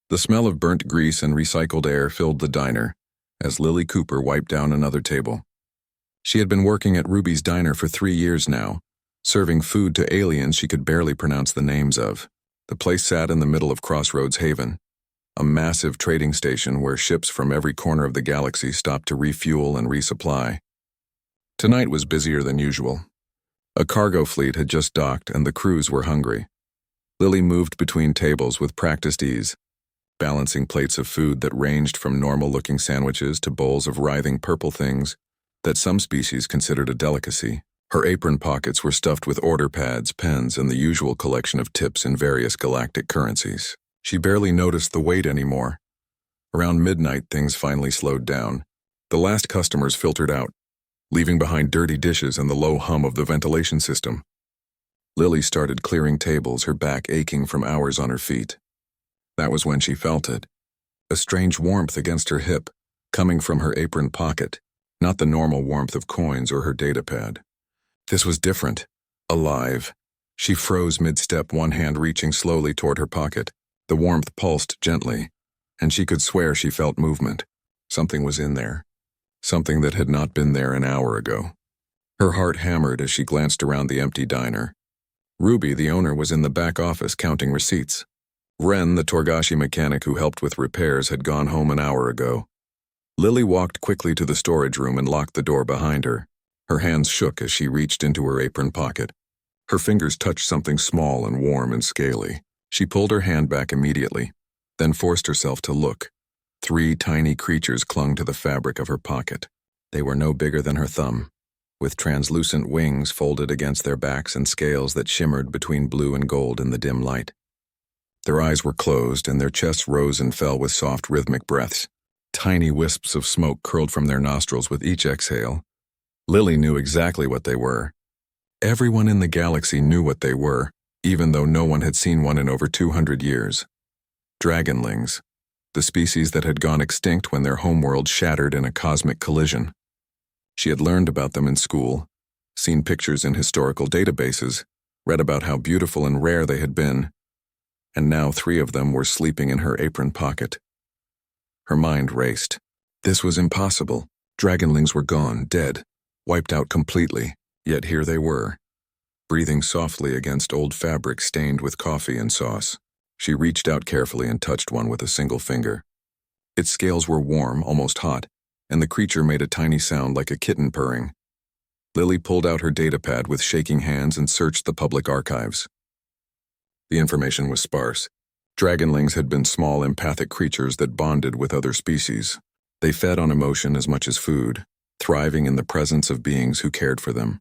The smell of burnt grease and recycled air filled the diner as Lily Cooper wiped down another table. She had been working at Ruby's diner for 3 years now, serving food to aliens she could barely pronounce the names of. The place sat in the middle of Crossroads Haven, a massive trading station where ships from every corner of the galaxy stopped to refuel and resupply. Tonight was busier than usual. A cargo fleet had just docked and the crews were hungry. Lily moved between tables with practiced ease, balancing plates of food that ranged from normal-looking sandwiches to bowls of writhing purple things that some species considered a delicacy. Her apron pockets were stuffed with order pads, pens, and the usual collection of tips in various galactic currencies. She barely noticed the wait anymore. Around midnight, things finally slowed down. The last customers filtered out, leaving behind dirty dishes and the low hum of the ventilation system. Lily started clearing tables, her back aching from hours on her feet. That was when she felt it. A strange warmth against her hip, coming from her apron pocket, not the normal warmth of coins or her datapad. This was different, alive. She froze mid-step, one hand reaching slowly toward her pocket. The warmth pulsed gently, and she could swear she felt movement. Something was in there. Something that had not been there an hour ago. Her heart hammered as she glanced around the empty diner. Ruby, the owner, was in the back office counting receipts. Ren, the Torgashi mechanic who helped with repairs, had gone home an hour ago. Lily walked quickly to the storage room and locked the door behind her. Her hands shook as she reached into her apron pocket. Her fingers touched something small and warm and scaly. She pulled her hand back immediately, then forced herself to look. 3 tiny creatures clung to the fabric of her pocket. They were no bigger than her thumb, with translucent wings folded against their backs and scales that shimmered between blue and gold in the dim light. Their eyes were closed, and their chests rose and fell with soft, rhythmic breaths. Tiny wisps of smoke curled from their nostrils with each exhale. Lily knew exactly what they were. Everyone in the galaxy knew what they were, even though no one had seen one in over 200 years. Dragonlings, the species that had gone extinct when their homeworld shattered in a cosmic collision. She had learned about them in school, seen pictures in historical databases, read about how beautiful and rare they had been, and now 3 of them were sleeping in her apron pocket. Her mind raced. This was impossible. Dragonlings were gone, dead, wiped out completely, yet here they were, breathing softly against old fabric stained with coffee and sauce. She reached out carefully and touched one with a single finger. Its scales were warm, almost hot, and the creature made a tiny sound like a kitten purring. Lily pulled out her datapad with shaking hands and searched the public archives. The information was sparse. Dragonlings had been small, empathic creatures that bonded with other species. They fed on emotion as much as food, thriving in the presence of beings who cared for them.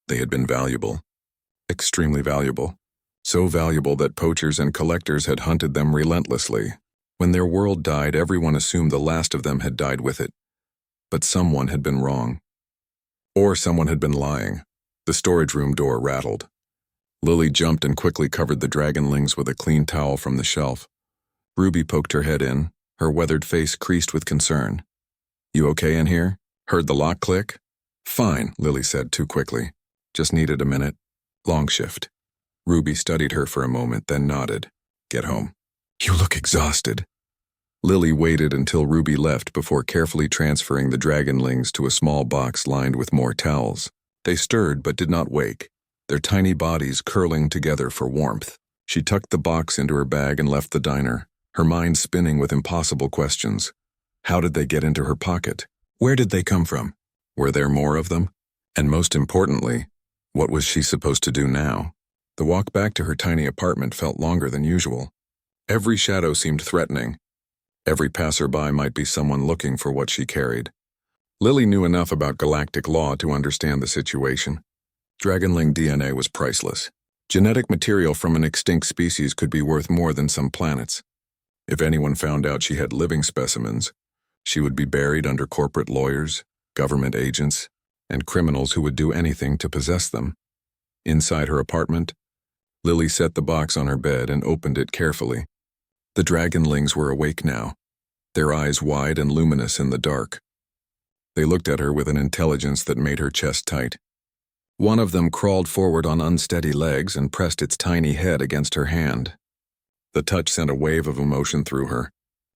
They had been valuable. Extremely valuable. So valuable that poachers and collectors had hunted them relentlessly. When their world died, everyone assumed the last of them had died with it. But someone had been wrong. Or someone had been lying. The storage room door rattled. Lily jumped and quickly covered the dragonlings with a clean towel from the shelf. Ruby poked her head in, her weathered face creased with concern. "You okay in here? Heard the lock click?" "Fine," Lily said too quickly. "Just needed a minute. Long shift." Ruby studied her for a moment, then nodded. "Get home." "You look exhausted." Lily waited until Ruby left before carefully transferring the dragonlings to a small box lined with more towels. They stirred but did not wake, their tiny bodies curling together for warmth. She tucked the box into her bag and left the diner, her mind spinning with impossible questions. How did they get into her pocket? Where did they come from? Were there more of them? And most importantly, what was she supposed to do now? The walk back to her tiny apartment felt longer than usual. Every shadow seemed threatening. Every passerby might be someone looking for what she carried. Lily knew enough about galactic law to understand the situation. Dragonling DNA was priceless. Genetic material from an extinct species could be worth more than some planets. If anyone found out she had living specimens, she would be buried under corporate lawyers, government agents, and criminals who would do anything to possess them. Inside her apartment, Lily set the box on her bed and opened it carefully. The dragonlings were awake now, their eyes wide and luminous in the dark. They looked at her with an intelligence that made her chest tight. One of them crawled forward on unsteady legs and pressed its tiny head against her hand. The touch sent a wave of emotion through her.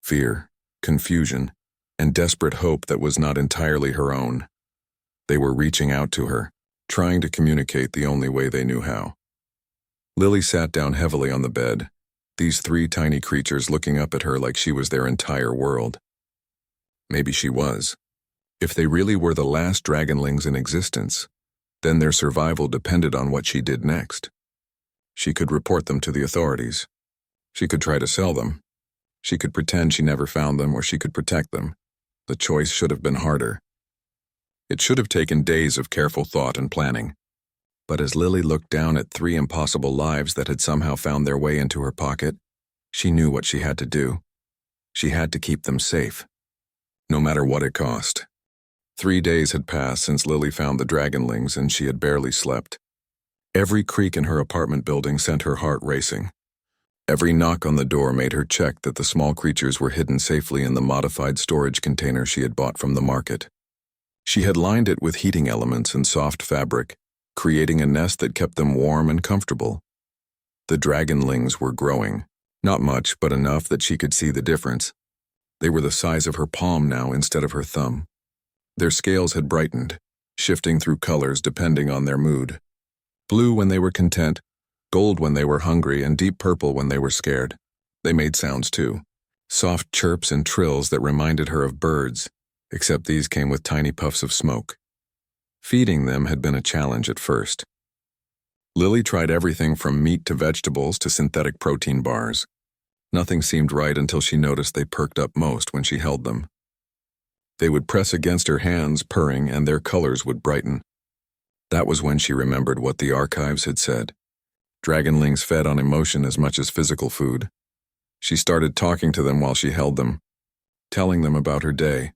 Fear, confusion, and desperate hope that was not entirely her own. They were reaching out to her, trying to communicate the only way they knew how. Lily sat down heavily on the bed, these three tiny creatures looking up at her like she was their entire world. Maybe she was. If they really were the last Dragonlings in existence, then their survival depended on what she did next. She could report them to the authorities. She could try to sell them. She could pretend she never found them, or she could protect them. The choice should have been harder. It should have taken days of careful thought and planning. But as Lily looked down at three impossible lives that had somehow found their way into her pocket, she knew what she had to do. She had to keep them safe, no matter what it cost. 3 days had passed since Lily found the Dragonlings, and she had barely slept. Every creak in her apartment building sent her heart racing. Every knock on the door made her check that the small creatures were hidden safely in the modified storage container she had bought from the market. She had lined it with heating elements and soft fabric, creating a nest that kept them warm and comfortable. The Dragonlings were growing. Not much, but enough that she could see the difference. They were the size of her palm now instead of her thumb. Their scales had brightened, shifting through colors depending on their mood. Blue when they were content, gold when they were hungry, and deep purple when they were scared. They made sounds too, soft chirps and trills that reminded her of birds, except these came with tiny puffs of smoke. Feeding them had been a challenge at first. Lily tried everything from meat to vegetables to synthetic protein bars. Nothing seemed right until she noticed they perked up most when she held them. They would press against her hands, purring, and their colors would brighten. That was when she remembered what the archives had said. Dragonlings fed on emotion as much as physical food. She started talking to them while she held them, telling them about her day,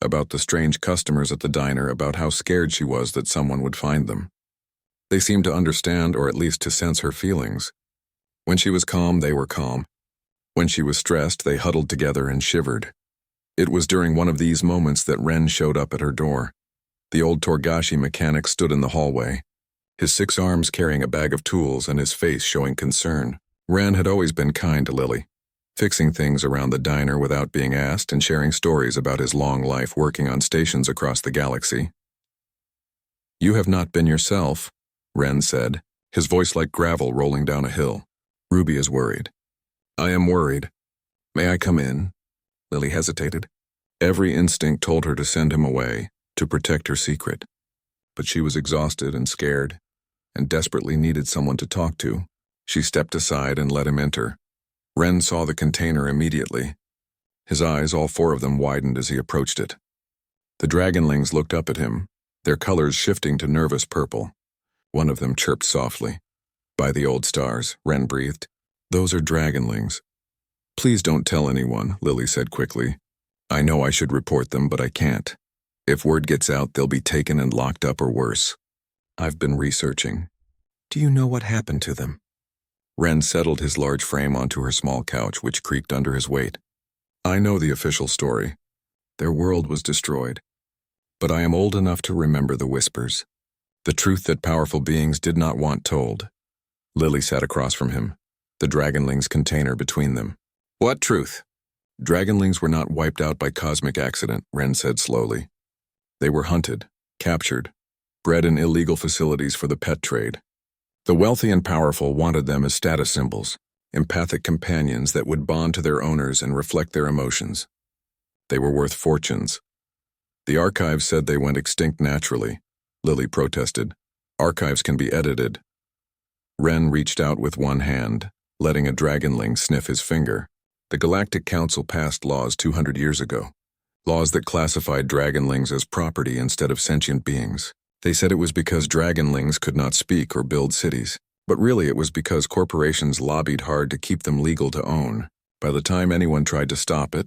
about the strange customers at the diner, about how scared she was that someone would find them. They seemed to understand, or at least to sense her feelings. When she was calm, they were calm. When she was stressed, they huddled together and shivered. It was during one of these moments that Ren showed up at her door. The old Torgashi mechanic stood in the hallway, his 6 arms carrying a bag of tools and his face showing concern. Ren had always been kind to Lily, fixing things around the diner without being asked and sharing stories about his long life working on stations across the galaxy. "You have not been yourself," Ren said, his voice like gravel rolling down a hill. "Ruby is worried." "I am worried. May I come in?" Lily hesitated. Every instinct told her to send him away, to protect her secret. But she was exhausted and scared, and desperately needed someone to talk to. She stepped aside and let him enter. Ren saw the container immediately. His eyes, all 4 of them, widened as he approached it. The Dragonlings looked up at him, their colors shifting to nervous purple. One of them chirped softly. "By the old stars," Ren breathed. "Those are Dragonlings." "Please don't tell anyone," Lily said quickly. "I know I should report them, but I can't. If word gets out, they'll be taken and locked up or worse. I've been researching." "Do you know what happened to them?" Ren settled his large frame onto her small couch, which creaked under his weight. "I know the official story. Their world was destroyed. But I am old enough to remember the whispers. The truth that powerful beings did not want told." Lily sat across from him, the Dragonlings container between them. "What truth?" "Dragonlings were not wiped out by cosmic accident," Ren said slowly. "They were hunted, captured, bred in illegal facilities for the pet trade. The wealthy and powerful wanted them as status symbols, empathic companions that would bond to their owners and reflect their emotions. They were worth fortunes. The archives said they went extinct naturally," Lily protested. "Archives can be edited." Ren reached out with one hand, letting a Dragonling sniff his finger. "The Galactic Council passed laws 200 years ago. Laws that classified Dragonlings as property instead of sentient beings. They said it was because Dragonlings could not speak or build cities. But really it was because corporations lobbied hard to keep them legal to own. By the time anyone tried to stop it,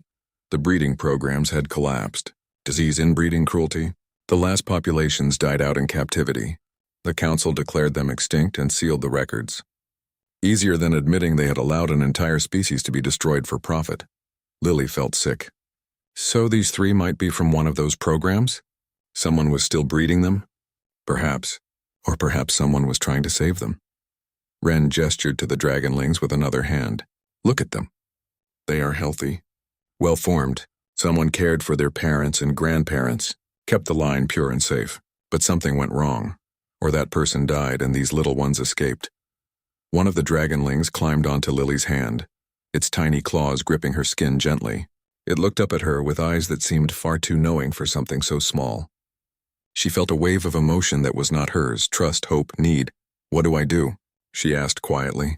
the breeding programs had collapsed. Disease, inbreeding, cruelty. The last populations died out in captivity. The Council declared them extinct and sealed the records. Easier than admitting they had allowed an entire species to be destroyed for profit." Lily felt sick. "So these 3 might be from one of those programs? Someone was still breeding them? Perhaps. Or perhaps someone was trying to save them." Ren gestured to the Dragonlings with another hand. Look at them. They are healthy, well-formed. Someone cared for their parents and grandparents, kept the line pure and safe. But something went wrong, or that person died and these little ones escaped. One of the Dragonlings climbed onto Lily's hand, its tiny claws gripping her skin gently. It looked up at her with eyes that seemed far too knowing for something so small. She felt a wave of emotion that was not hers: trust, hope, need. "What do I do?" she asked quietly.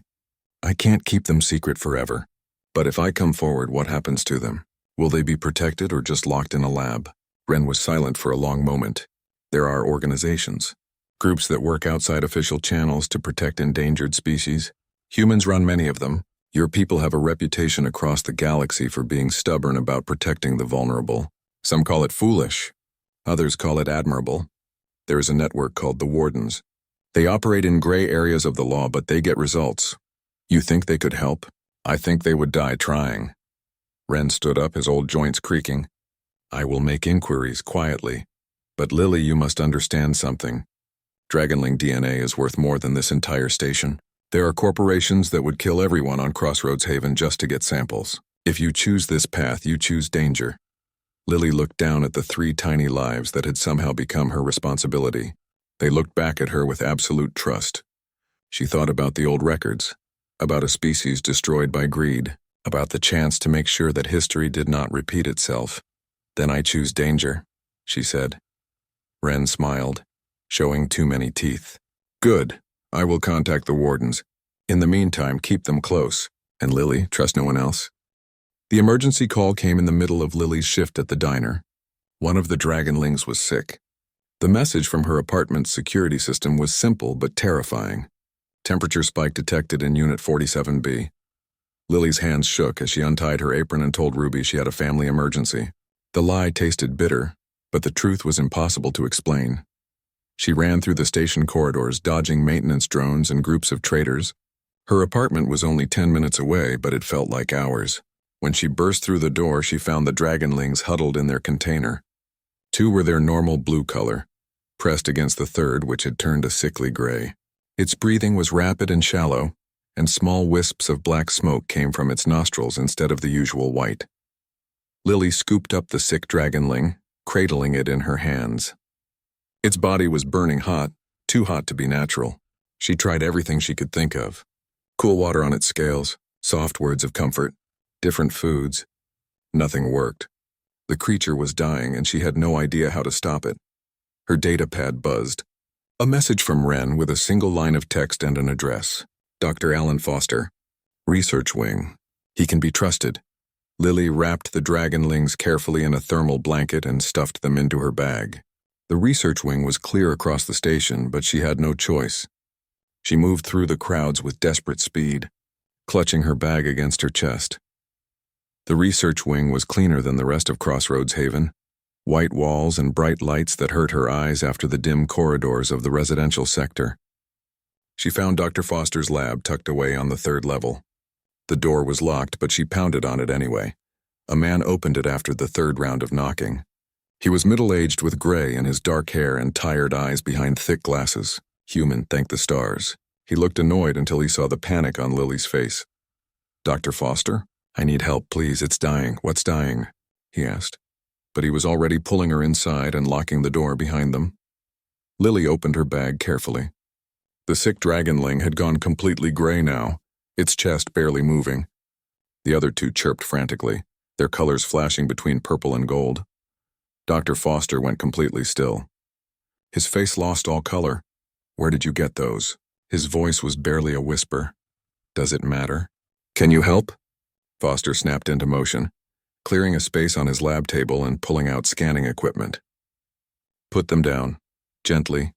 "I can't keep them secret forever. But if I come forward, what happens to them? Will they be protected or just locked in a lab?" Ren was silent for a long moment. There are organizations, groups that work outside official channels to protect endangered species. Humans run many of them. Your people have a reputation across the galaxy for being stubborn about protecting the vulnerable. Some call it foolish. Others call it admirable. There is a network called the Wardens. They operate in gray areas of the law, but they get results. You think they could help? I think they would die trying. Ren stood up, his old joints creaking. "I will make inquiries quietly. But Lily, you must understand something. Dragonling DNA is worth more than this entire station. There are corporations that would kill everyone on Crossroads Haven just to get samples. If you choose this path, you choose danger." Lily looked down at the 3 tiny lives that had somehow become her responsibility. They looked back at her with absolute trust. She thought about the old records, about a species destroyed by greed, about the chance to make sure that history did not repeat itself. "Then I choose danger," she said. Ren smiled, showing too many teeth. "Good. I will contact the Wardens. In the meantime, keep them close. And Lily, trust no one else." The emergency call came in the middle of Lily's shift at the diner. One of the Dragonlings was sick. The message from her apartment's security system was simple but terrifying. Temperature spike detected in Unit 47B. Lily's hands shook as she untied her apron and told Ruby she had a family emergency. The lie tasted bitter, but the truth was impossible to explain. She ran through the station corridors, dodging maintenance drones and groups of traders. Her apartment was only 10 minutes away, but it felt like hours. When she burst through the door, she found the Dragonlings huddled in their container. 2 were their normal blue color, pressed against the third, which had turned a sickly gray. Its breathing was rapid and shallow, and small wisps of black smoke came from its nostrils instead of the usual white. Lily scooped up the sick Dragonling, cradling it in her hands. Its body was burning hot, too hot to be natural. She tried everything she could think of. Cool water on its scales, soft words of comfort, different foods. Nothing worked. The creature was dying and she had no idea how to stop it. Her data pad buzzed. A message from Ren with a single line of text and an address. Dr. Alan Foster, Research Wing. He can be trusted. Lily wrapped the Dragonlings carefully in a thermal blanket and stuffed them into her bag. The research wing was clear across the station, but she had no choice. She moved through the crowds with desperate speed, clutching her bag against her chest. The research wing was cleaner than the rest of Crossroads Haven. White walls and bright lights that hurt her eyes after the dim corridors of the residential sector. She found Dr. Foster's lab tucked away on the 3rd level. The door was locked, but she pounded on it anyway. A man opened it after the 3rd round of knocking. He was middle-aged with gray in his dark hair and tired eyes behind thick glasses. Human, thank the stars. He looked annoyed until he saw the panic on Lily's face. "Dr. Foster? I need help, please. It's dying." "What's dying?" he asked. But he was already pulling her inside and locking the door behind them. Lily opened her bag carefully. The sick Dragonling had gone completely gray now, its chest barely moving. The other 2 chirped frantically, their colors flashing between purple and gold. Dr. Foster went completely still. His face lost all color. "Where did you get those?" His voice was barely a whisper. "Does it matter?" "Can you help?" Foster snapped into motion, clearing a space on his lab table and pulling out scanning equipment. "Put them down. Gently.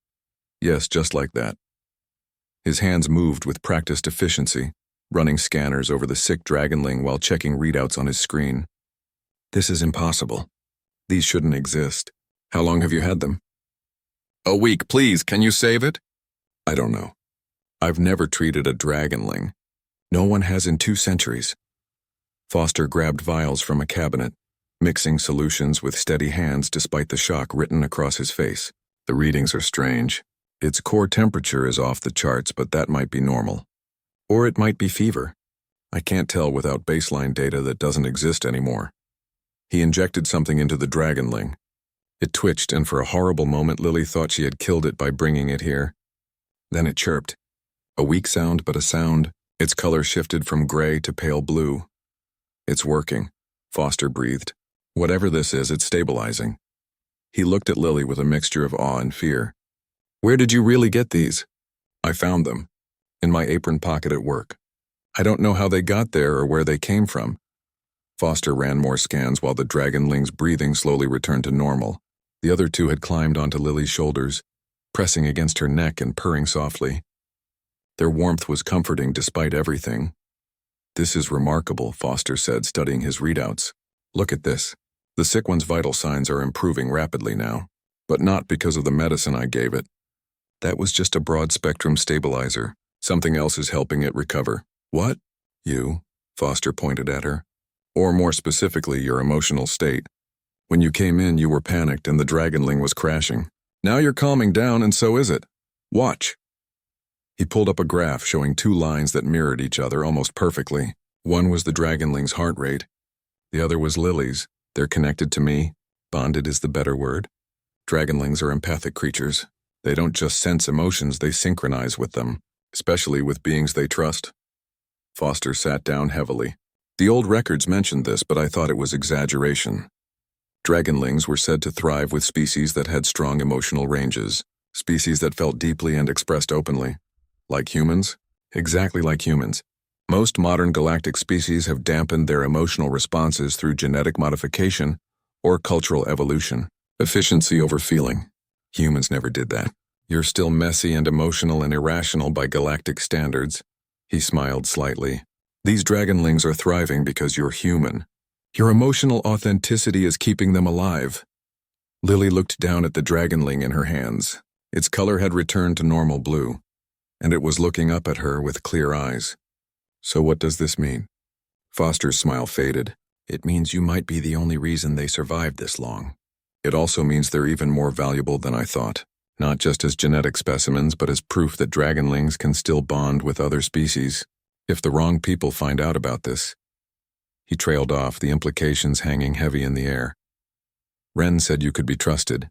Yes, just like that." His hands moved with practiced efficiency, running scanners over the sick Dragonling while checking readouts on his screen. "This is impossible. These shouldn't exist. How long have you had them?" "A week, please. Can you save it?" "I don't know. I've never treated a Dragonling. No one has in 2 centuries. Foster grabbed vials from a cabinet, mixing solutions with steady hands despite the shock written across his face. "The readings are strange. Its core temperature is off the charts, but that might be normal. Or it might be fever. I can't tell without baseline data that doesn't exist anymore. He injected something into the Dragonling. It twitched, and for a horrible moment Lily thought she had killed it by bringing it here. Then it chirped. A weak sound, but a sound. Its color shifted from gray to pale blue. It's working, Foster breathed. Whatever this is, it's stabilizing. He looked at Lily with a mixture of awe and fear. Where did you really get these? I found them. In my apron pocket at work. I don't know how they got there or where they came from. Foster ran more scans while the Dragonling's breathing slowly returned to normal. The other two had climbed onto Lily's shoulders, pressing against her neck and purring softly. Their warmth was comforting despite everything. This is remarkable, Foster said, studying his readouts. Look at this. The sick one's vital signs are improving rapidly now, but not because of the medicine I gave it. That was just a broad-spectrum stabilizer. Something else is helping it recover. What? You, Foster pointed at her. Or more specifically, your emotional state. When you came in, you were panicked and the Dragonling was crashing. Now you're calming down and so is it. Watch. He pulled up a graph showing two lines that mirrored each other almost perfectly. One was the Dragonling's heart rate. The other was Lily's. They're connected to me. Bonded is the better word. Dragonlings are empathic creatures. They don't just sense emotions, they synchronize with them, especially with beings they trust. Foster sat down heavily. The old records mentioned this, but I thought it was exaggeration. Dragonlings were said to thrive with species that had strong emotional ranges, species that felt deeply and expressed openly. Like humans? Exactly like humans. Most modern galactic species have dampened their emotional responses through genetic modification or cultural evolution. Efficiency over feeling. Humans never did that. You're still messy and emotional and irrational by galactic standards. He smiled slightly. These Dragonlings are thriving because you're human. Your emotional authenticity is keeping them alive. Lily looked down at the Dragonling in her hands. Its color had returned to normal blue, and it was looking up at her with clear eyes. So what does this mean? Foster's smile faded. It means you might be the only reason they survived this long. It also means they're even more valuable than I thought, not just as genetic specimens, but as proof that Dragonlings can still bond with other species. If the wrong people find out about this. He trailed off, the implications hanging heavy in the air. Wren said you could be trusted.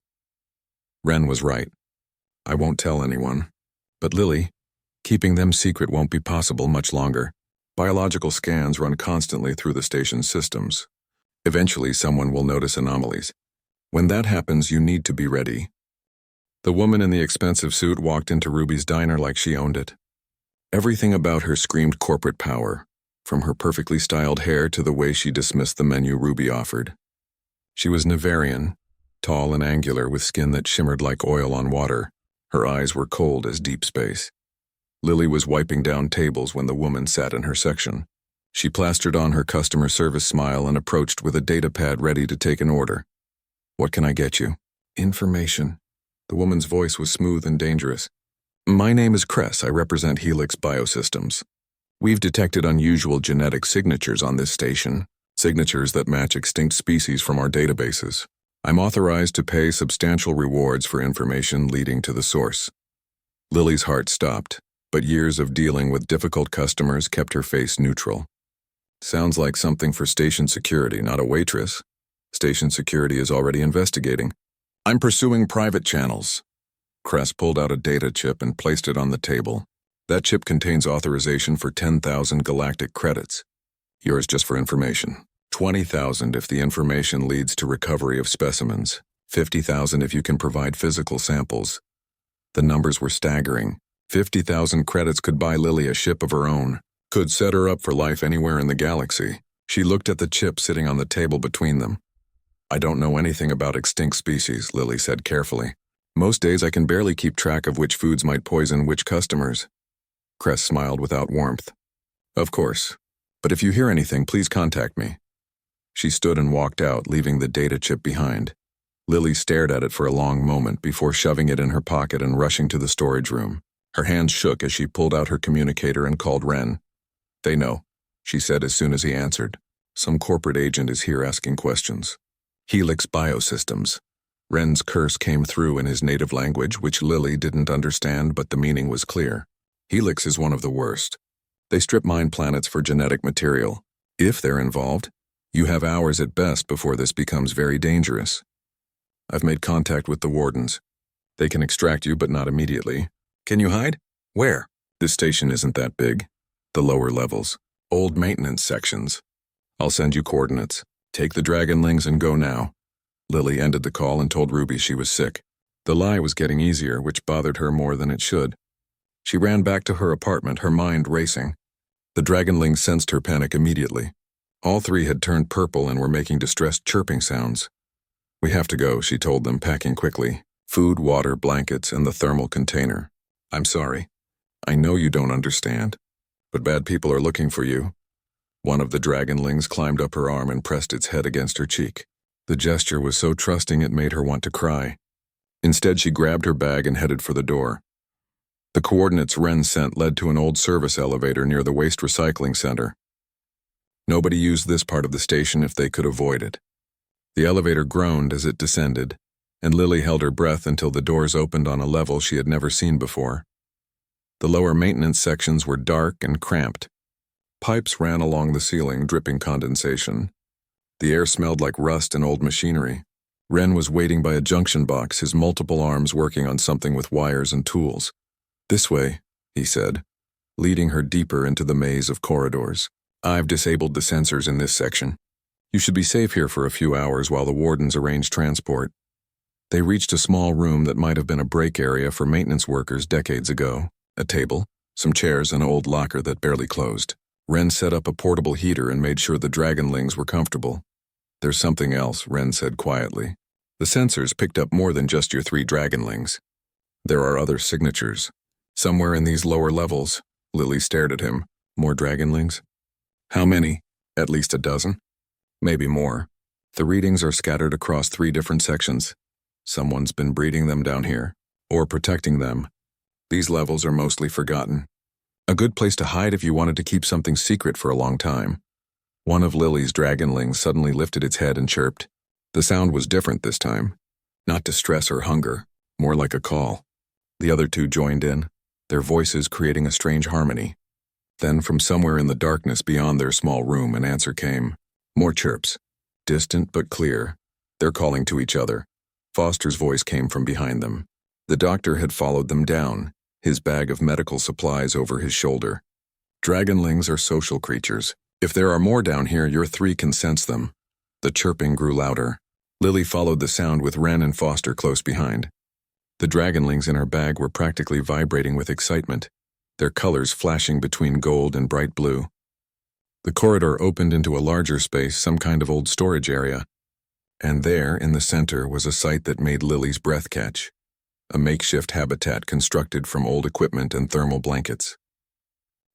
Wren was right. I won't tell anyone. But Lily, keeping them secret won't be possible much longer. Biological scans run constantly through the station's systems. Eventually, someone will notice anomalies. When that happens, you need to be ready. The woman in the expensive suit walked into Ruby's diner like she owned it. Everything about her screamed corporate power, from her perfectly styled hair to the way she dismissed the menu Ruby offered. She was Navarian, tall and angular with skin that shimmered like oil on water. Her eyes were cold as deep space. Lily was wiping down tables when the woman sat in her section. She plastered on her customer service smile and approached with a data pad ready to take an order. What can I get you? Information. The woman's voice was smooth and dangerous. My name is Cress. I represent Helix Biosystems. We've detected unusual genetic signatures on this station, signatures that match extinct species from our databases. I'm authorized to pay substantial rewards for information leading to the source. Lily's heart stopped, but years of dealing with difficult customers kept her face neutral. Sounds like something for station security, not a waitress. Station security is already investigating. I'm pursuing private channels. Cress pulled out a data chip and placed it on the table. That chip contains authorization for 10,000 galactic credits. Yours just for information. 20,000 if the information leads to recovery of specimens. 50,000 if you can provide physical samples. The numbers were staggering. 50,000 credits could buy Lily a ship of her own. Could set her up for life anywhere in the galaxy. She looked at the chip sitting on the table between them. I don't know anything about extinct species, Lily said carefully. Most days I can barely keep track of which foods might poison which customers. Cress smiled without warmth. Of course. But if you hear anything, please contact me. She stood and walked out, leaving the data chip behind. Lily stared at it for a long moment before shoving it in her pocket and rushing to the storage room. Her hands shook as she pulled out her communicator and called Wren. They know, she said as soon as he answered. Some corporate agent is here asking questions. Helix Biosystems. Wren's curse came through in his native language, which Lily didn't understand, but the meaning was clear. Helix is one of the worst. They strip mine planets for genetic material. If they're involved, you have hours at best before this becomes very dangerous. I've made contact with the wardens. They can extract you, but not immediately. Can you hide? Where? This station isn't that big. The lower levels. Old maintenance sections. I'll send you coordinates. Take the Dragonlings and go now. Lily ended the call and told Ruby she was sick. The lie was getting easier, which bothered her more than it should. She ran back to her apartment, her mind racing. The Dragonlings sensed her panic immediately. All three had turned purple and were making distressed chirping sounds. We have to go, she told them, packing quickly. Food, water, blankets, and the thermal container. I'm sorry. I know you don't understand, but bad people are looking for you. One of the Dragonlings climbed up her arm and pressed its head against her cheek. The gesture was so trusting it made her want to cry. Instead, she grabbed her bag and headed for the door. The coordinates Ren sent led to an old service elevator near the waste recycling center. Nobody used this part of the station if they could avoid it. The elevator groaned as it descended, and Lily held her breath until the doors opened on a level she had never seen before. The lower maintenance sections were dark and cramped. Pipes ran along the ceiling, dripping condensation. The air smelled like rust and old machinery. Ren was waiting by a junction box, his multiple arms working on something with wires and tools. This way, he said, leading her deeper into the maze of corridors. I've disabled the sensors in this section. You should be safe here for a few hours while the wardens arrange transport. They reached a small room that might have been a break area for maintenance workers decades ago. A table, some chairs, and an old locker that barely closed. Ren set up a portable heater and made sure the Dragonlings were comfortable. There's something else, Ren said quietly. The sensors picked up more than just your 3 Dragonlings. There are other signatures. Somewhere in these lower levels. Lily stared at him. More Dragonlings? How many? At least a dozen? Maybe more. The readings are scattered across 3 different sections. Someone's been breeding them down here. Or protecting them. These levels are mostly forgotten. A good place to hide if you wanted to keep something secret for a long time. One of Lily's Dragonlings suddenly lifted its head and chirped. The sound was different this time. Not distress or hunger, more like a call. The other 2 joined in, their voices creating a strange harmony. Then from somewhere in the darkness beyond their small room, an answer came. More chirps. Distant but clear. They're calling to each other. Foster's voice came from behind them. The doctor had followed them down, his bag of medical supplies over his shoulder. Dragonlings are social creatures. If there are more down here, your 3 can sense them. The chirping grew louder. Lily followed the sound with Ren and Foster close behind. The Dragonlings in her bag were practically vibrating with excitement, their colors flashing between gold and bright blue. The corridor opened into a larger space, some kind of old storage area. And there, in the center, was a sight that made Lily's breath catch. A makeshift habitat constructed from old equipment and thermal blankets.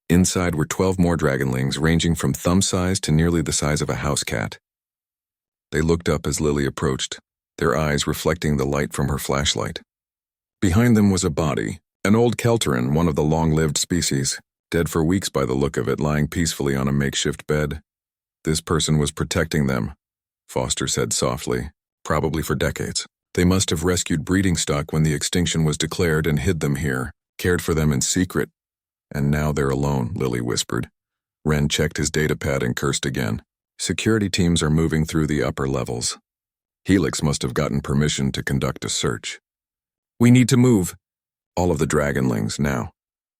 Inside were 12 more Dragonlings, ranging from thumb-size to nearly the size of a house cat. They looked up as Lily approached, their eyes reflecting the light from her flashlight. Behind them was a body, an old Kelteran, one of the long-lived species, dead for weeks by the look of it, lying peacefully on a makeshift bed. This person was protecting them, Foster said softly, probably for decades. They must have rescued breeding stock when the extinction was declared and hid them here, cared for them in secret. And now they're alone, Lily whispered. Ren checked his datapad and cursed again. Security teams are moving through the upper levels. Helix must have gotten permission to conduct a search. We need to move. All of the Dragonlings now.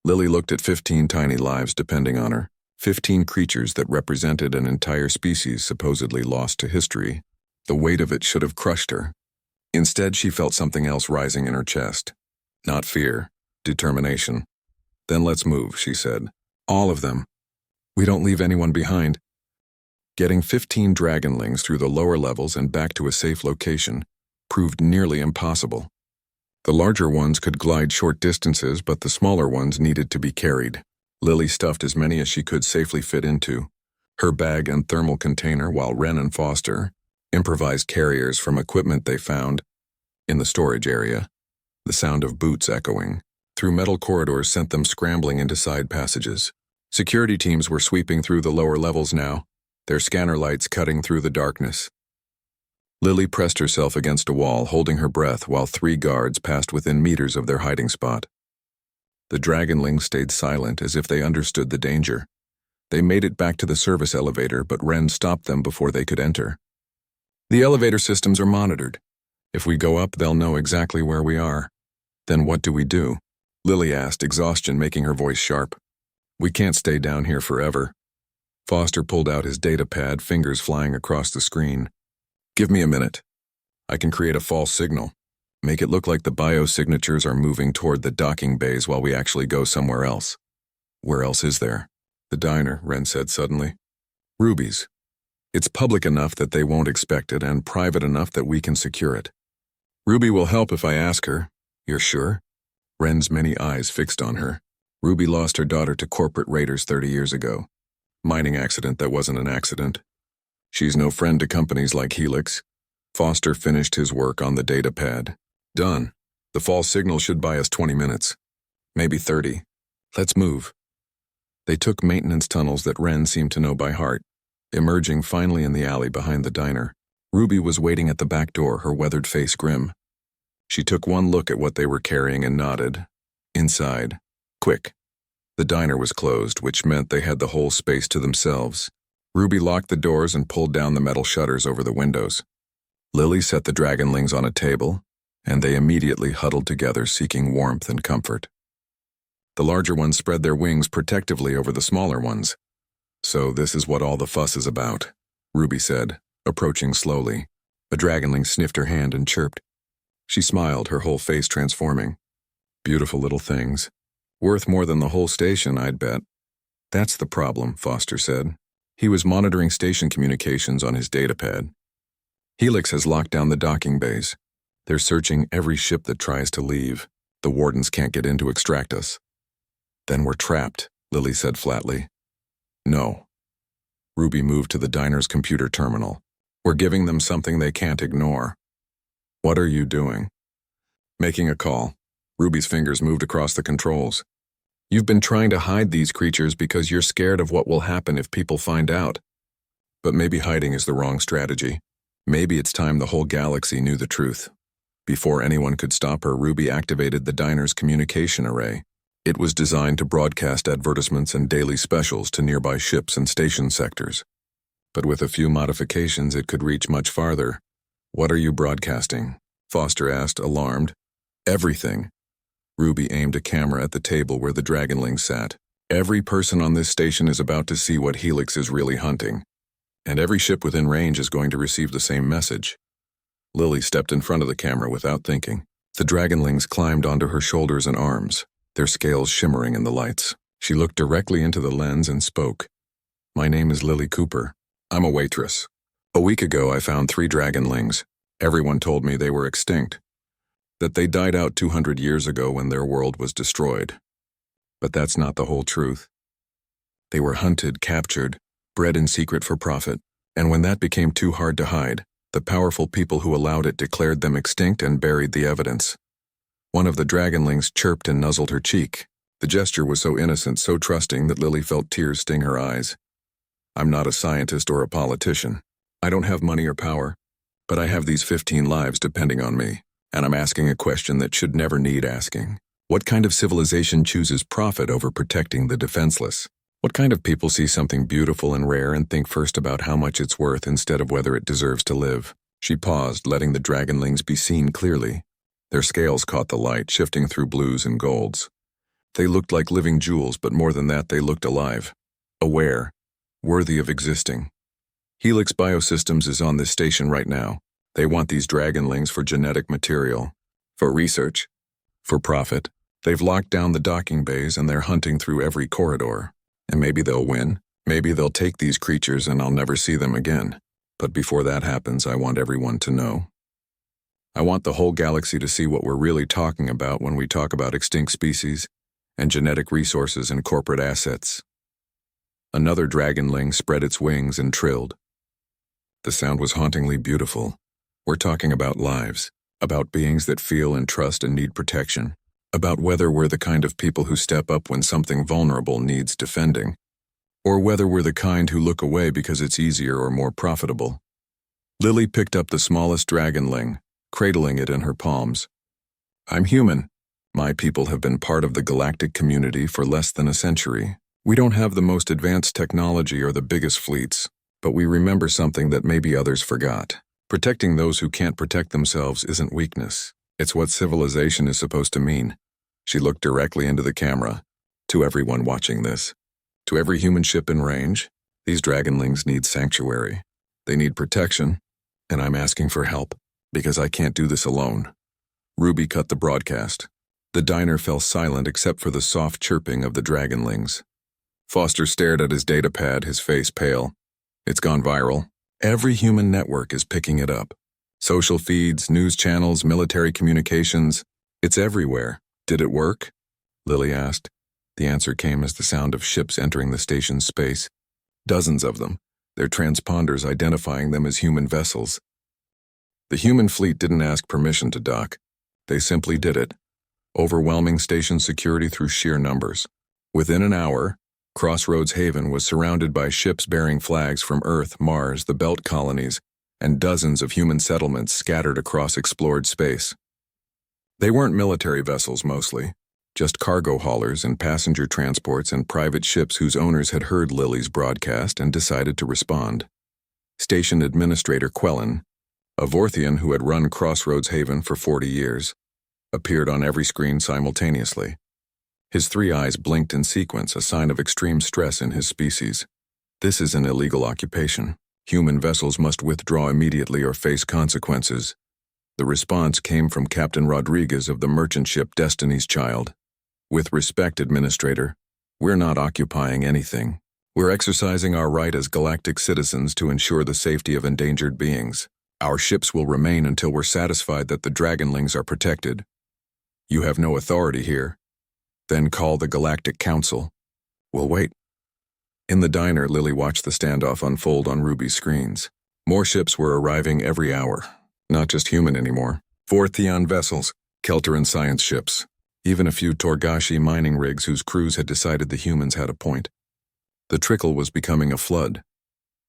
Lily looked at 15 tiny lives depending on her, 15 creatures that represented an entire species supposedly lost to history. The weight of it should have crushed her. Instead, she felt something else rising in her chest. Not fear, determination. Then let's move, she said. All of them. We don't leave anyone behind. Getting 15 Dragonlings through the lower levels and back to a safe location proved nearly impossible. The larger ones could glide short distances, but the smaller ones needed to be carried. Lily stuffed as many as she could safely fit into her bag and thermal container, while Ren and Foster improvised carriers from equipment they found in the storage area. The sound of boots echoing through metal corridors sent them scrambling into side passages. Security teams were sweeping through the lower levels now, their scanner lights cutting through the darkness. Lily pressed herself against a wall, holding her breath while 3 guards passed within meters of their hiding spot. The Dragonlings stayed silent as if they understood the danger. They made it back to the service elevator, but Ren stopped them before they could enter. The elevator systems are monitored. If we go up, they'll know exactly where we are. Then what do we do? Lily asked, exhaustion making her voice sharp. We can't stay down here forever. Foster pulled out his data pad, fingers flying across the screen. Give me a minute. I can create a false signal. Make it look like the biosignatures are moving toward the docking bays while we actually go somewhere else. Where else is there? The diner, Ren said suddenly. Ruby's. It's public enough that they won't expect it and private enough that we can secure it. Ruby will help if I ask her. You're sure? Ren's many eyes fixed on her. Ruby lost her daughter to corporate raiders 30 years ago. Mining accident that wasn't an accident. She's no friend to companies like Helix. Foster finished his work on the data pad. Done. The false signal should buy us 20 minutes. Maybe 30. Let's move. They took maintenance tunnels that Ren seemed to know by heart, emerging finally in the alley behind the diner. Ruby was waiting at the back door, her weathered face grim. She took one look at what they were carrying and nodded. Inside. Quick. The diner was closed, which meant they had the whole space to themselves. Ruby locked the doors and pulled down the metal shutters over the windows. Lily set the Dragonlings on a table, and they immediately huddled together, seeking warmth and comfort. The larger ones spread their wings protectively over the smaller ones. So this is what all the fuss is about, Ruby said, approaching slowly. A Dragonling sniffed her hand and chirped. She smiled, her whole face transforming. Beautiful little things. Worth more than the whole station, I'd bet. That's the problem, Foster said. He was monitoring station communications on his datapad. Helix has locked down the docking bays. They're searching every ship that tries to leave. The wardens can't get in to extract us. Then we're trapped, Lily said flatly. No. Ruby moved to the diner's computer terminal. We're giving them something they can't ignore. What are you doing? Making a call. Ruby's fingers moved across the controls. You've been trying to hide these creatures because you're scared of what will happen if people find out. But maybe hiding is the wrong strategy. Maybe it's time the whole galaxy knew the truth. Before anyone could stop her, Ruby activated the diner's communication array. It was designed to broadcast advertisements and daily specials to nearby ships and station sectors. But with a few modifications, it could reach much farther. What are you broadcasting? Foster asked, alarmed. Everything. Ruby aimed a camera at the table where the Dragonlings sat. Every person on this station is about to see what Helix is really hunting. And every ship within range is going to receive the same message. Lily stepped in front of the camera without thinking. The Dragonlings climbed onto her shoulders and arms, their scales shimmering in the lights. She looked directly into the lens and spoke. My name is Lily Cooper. I'm a waitress. A week ago, I found 3 Dragonlings. Everyone told me they were extinct. That they died out 200 years ago when their world was destroyed. But that's not the whole truth. They were hunted, captured, bred in secret for profit, and when that became too hard to hide, the powerful people who allowed it declared them extinct and buried the evidence. One of the Dragonlings chirped and nuzzled her cheek. The gesture was so innocent, so trusting that Lily felt tears sting her eyes. I'm not a scientist or a politician. I don't have money or power, but I have these 15 lives depending on me, and I'm asking a question that should never need asking. What kind of civilization chooses profit over protecting the defenseless? What kind of people see something beautiful and rare and think first about how much it's worth instead of whether it deserves to live? She paused, letting the Dragonlings be seen clearly. Their scales caught the light, shifting through blues and golds. They looked like living jewels, but more than that, they looked alive. Aware. Worthy of existing. Helix Biosystems is on this station right now. They want these Dragonlings for genetic material. For research. For profit. They've locked down the docking bays and they're hunting through every corridor. And maybe they'll win. Maybe they'll take these creatures and I'll never see them again. But before that happens, I want everyone to know. I want the whole galaxy to see what we're really talking about when we talk about extinct species and genetic resources and corporate assets. Another Dragonling spread its wings and trilled. The sound was hauntingly beautiful. We're talking about lives, about beings that feel and trust and need protection. About whether we're the kind of people who step up when something vulnerable needs defending, or whether we're the kind who look away because it's easier or more profitable. Lily picked up the smallest Dragonling, cradling it in her palms. I'm human. My people have been part of the galactic community for less than a century. We don't have the most advanced technology or the biggest fleets, but we remember something that maybe others forgot. Protecting those who can't protect themselves isn't weakness. It's what civilization is supposed to mean. She looked directly into the camera. To everyone watching this, to every human ship in range, these Dragonlings need sanctuary. They need protection, and I'm asking for help, because I can't do this alone. Ruby cut the broadcast. The diner fell silent except for the soft chirping of the Dragonlings. Foster stared at his datapad, his face pale. It's gone viral. Every human network is picking it up. Social feeds, news channels, military communications. It's everywhere. Did it work? Lily asked. The answer came as the sound of ships entering the station's space. Dozens of them, their transponders identifying them as human vessels. The human fleet didn't ask permission to dock. They simply did it, overwhelming station security through sheer numbers. Within an hour, Crossroads Haven was surrounded by ships bearing flags from Earth, Mars, the Belt colonies, and dozens of human settlements scattered across explored space. They weren't military vessels mostly, just cargo haulers and passenger transports and private ships whose owners had heard Lily's broadcast and decided to respond. Station Administrator Quellen, a Vorthian who had run Crossroads Haven for 40 years, appeared on every screen simultaneously. His 3 eyes blinked in sequence, a sign of extreme stress in his species. This is an illegal occupation. Human vessels must withdraw immediately or face consequences. The response came from Captain Rodriguez of the merchant ship Destiny's Child. With respect, Administrator, we're not occupying anything. We're exercising our right as galactic citizens to ensure the safety of endangered beings. Our ships will remain until we're satisfied that the Dragonlings are protected. You have no authority here. Then call the Galactic Council. We'll wait. In the diner, Lily watched the standoff unfold on Ruby's screens. More ships were arriving every hour. Not just human anymore. 4 Theon vessels, Kelteran science ships, even a few Torgashi mining rigs whose crews had decided the humans had a point. The trickle was becoming a flood.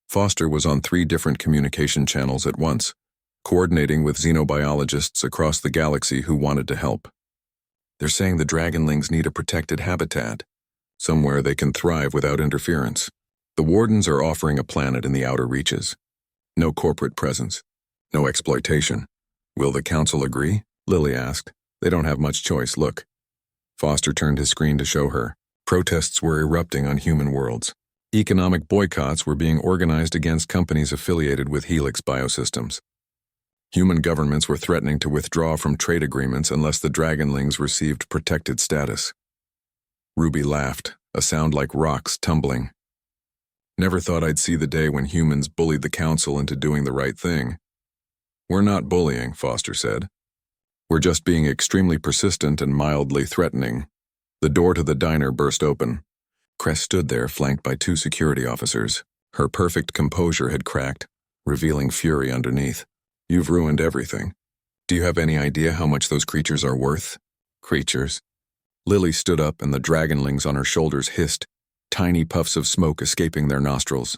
Foster was on 3 different communication channels at once, coordinating with xenobiologists across the galaxy who wanted to help. They're saying the Dragonlings need a protected habitat, somewhere they can thrive without interference. The Wardens are offering a planet in the outer reaches. No corporate presence. No exploitation. Will the council agree? Lily asked. They don't have much choice, look. Foster turned his screen to show her. Protests were erupting on human worlds. Economic boycotts were being organized against companies affiliated with Helix Biosystems. Human governments were threatening to withdraw from trade agreements unless the Dragonlings received protected status. Ruby laughed, a sound like rocks tumbling. Never thought I'd see the day when humans bullied the council into doing the right thing. We're not bullying, Foster said. We're just being extremely persistent and mildly threatening. The door to the diner burst open. Cress stood there, flanked by 2 security officers. Her perfect composure had cracked, revealing fury underneath. You've ruined everything. Do you have any idea how much those creatures are worth? Creatures? Lily stood up and the Dragonlings on her shoulders hissed, tiny puffs of smoke escaping their nostrils.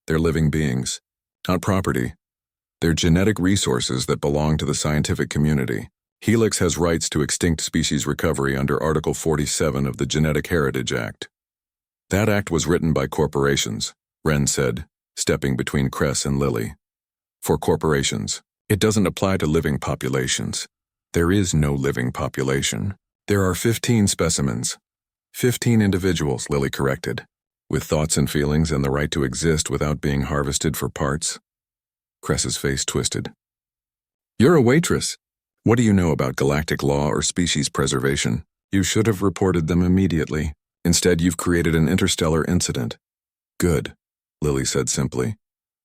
They're living beings, not property. They're genetic resources that belong to the scientific community. Helix has rights to extinct species recovery under Article 47 of the Genetic Heritage Act. That act was written by corporations, Wren said, stepping between Cress and Lily. For corporations, it doesn't apply to living populations. There is no living population. There are 15 specimens. 15 individuals, Lily corrected, with thoughts and feelings and the right to exist without being harvested for parts. Cress's face twisted. You're a waitress. What do you know about galactic law or species preservation? You should have reported them immediately. Instead, you've created an interstellar incident. Good, Lily said simply.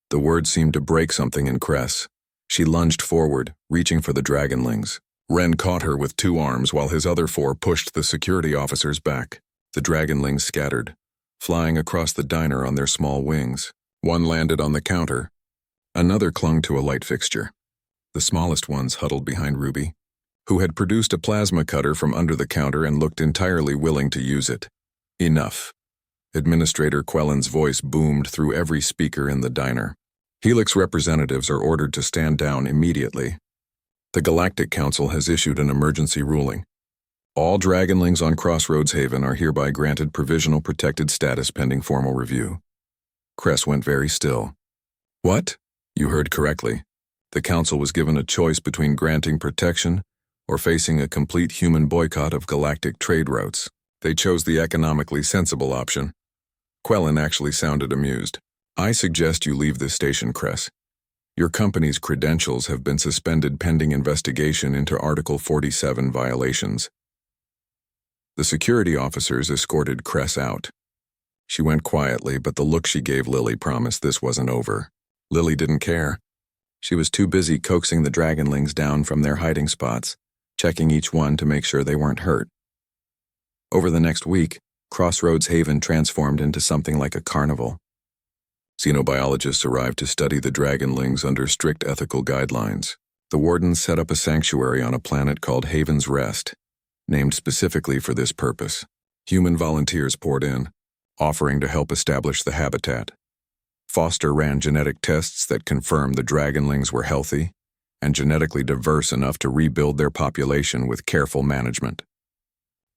The words seemed to break something in Cress. She lunged forward, reaching for the Dragonlings. Wren caught her with 2 arms while his other 4 pushed the security officers back. The Dragonlings scattered, flying across the diner on their small wings. One landed on the counter. Another clung to a light fixture. The smallest ones huddled behind Ruby, who had produced a plasma cutter from under the counter and looked entirely willing to use it. Enough. Administrator Quellen's voice boomed through every speaker in the diner. Helix representatives are ordered to stand down immediately. The Galactic Council has issued an emergency ruling. All Dragonlings on Crossroads Haven are hereby granted provisional protected status pending formal review. Cress went very still. What? You heard correctly. The council was given a choice between granting protection or facing a complete human boycott of galactic trade routes. They chose the economically sensible option. Quellen actually sounded amused. I suggest you leave this station, Cress. Your company's credentials have been suspended pending investigation into Article 47 violations. The security officers escorted Cress out. She went quietly, but the look she gave Lily promised this wasn't over. Lily didn't care. She was too busy coaxing the Dragonlings down from their hiding spots, checking each one to make sure they weren't hurt. Over the next week, Crossroads Haven transformed into something like a carnival. Xenobiologists arrived to study the Dragonlings under strict ethical guidelines. The wardens set up a sanctuary on a planet called Haven's Rest, named specifically for this purpose. Human volunteers poured in, offering to help establish the habitat. Foster ran genetic tests that confirmed the Dragonlings were healthy and genetically diverse enough to rebuild their population with careful management.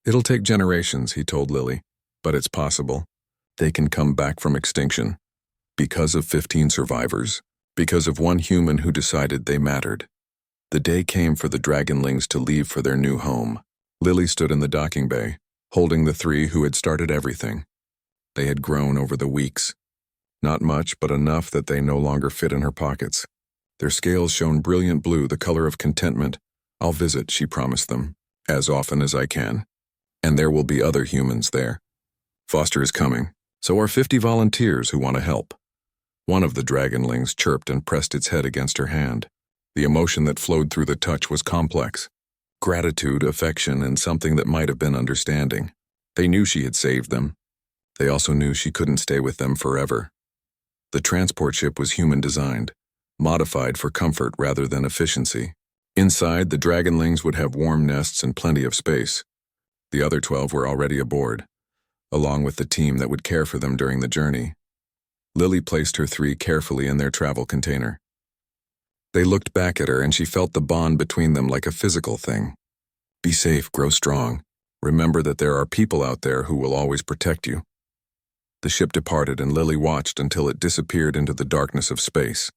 It'll take generations, he told Lily, but it's possible. They can come back from extinction. Because of 15 survivors. Because of one human who decided they mattered. The day came for the Dragonlings to leave for their new home. Lily stood in the docking bay, holding the three who had started everything. They had grown over the weeks. Not much, but enough that they no longer fit in her pockets. Their scales shone brilliant blue, the color of contentment. I'll visit, she promised them, as often as I can. And there will be other humans there. Foster is coming. So are 50 volunteers who want to help. One of the Dragonlings chirped and pressed its head against her hand. The emotion that flowed through the touch was complex. Gratitude, affection, and something that might have been understanding. They knew she had saved them. They also knew she couldn't stay with them forever. The transport ship was human-designed, modified for comfort rather than efficiency. Inside, the Dragonlings would have warm nests and plenty of space. The other 12 were already aboard, along with the team that would care for them during the journey. Lily placed her three carefully in their travel container. They looked back at her and she felt the bond between them like a physical thing. Be safe, grow strong. Remember that there are people out there who will always protect you. The ship departed and Lily watched until it disappeared into the darkness of space.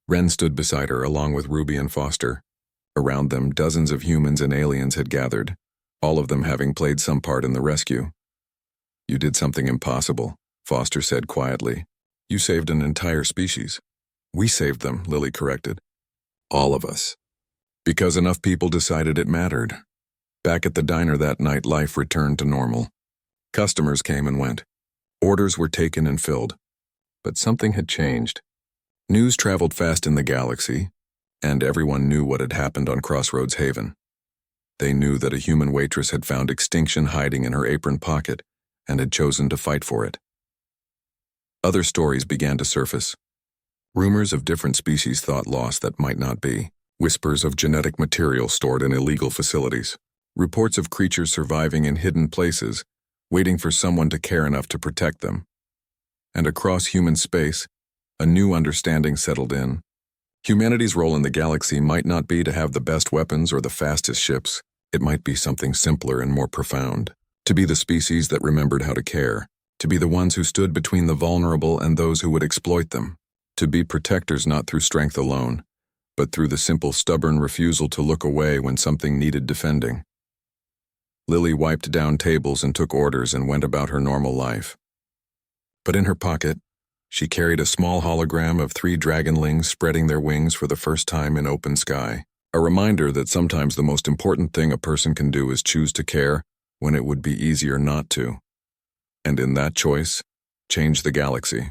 Ren stood beside her along with Ruby and Foster. Around them, dozens of humans and aliens had gathered, all of them having played some part in the rescue. You did something impossible, Foster said quietly. You saved an entire species. We saved them, Lily corrected. All of us. Because enough people decided it mattered. Back at the diner that night, life returned to normal. Customers came and went. Orders were taken and filled. But something had changed. News traveled fast in the galaxy, and everyone knew what had happened on Crossroads Haven. They knew that a human waitress had found extinction hiding in her apron pocket and had chosen to fight for it. Other stories began to surface. Rumors of different species thought lost that might not be. Whispers of genetic material stored in illegal facilities. Reports of creatures surviving in hidden places, waiting for someone to care enough to protect them. And across human space, a new understanding settled in. Humanity's role in the galaxy might not be to have the best weapons or the fastest ships. It might be something simpler and more profound. To be the species that remembered how to care. To be the ones who stood between the vulnerable and those who would exploit them. To be protectors not through strength alone, but through the simple stubborn refusal to look away when something needed defending. Lily wiped down tables and took orders and went about her normal life. But in her pocket, she carried a small hologram of 3 Dragonlings spreading their wings for the first time in open sky. A reminder that sometimes the most important thing a person can do is choose to care when it would be easier not to. And in that choice, change the galaxy.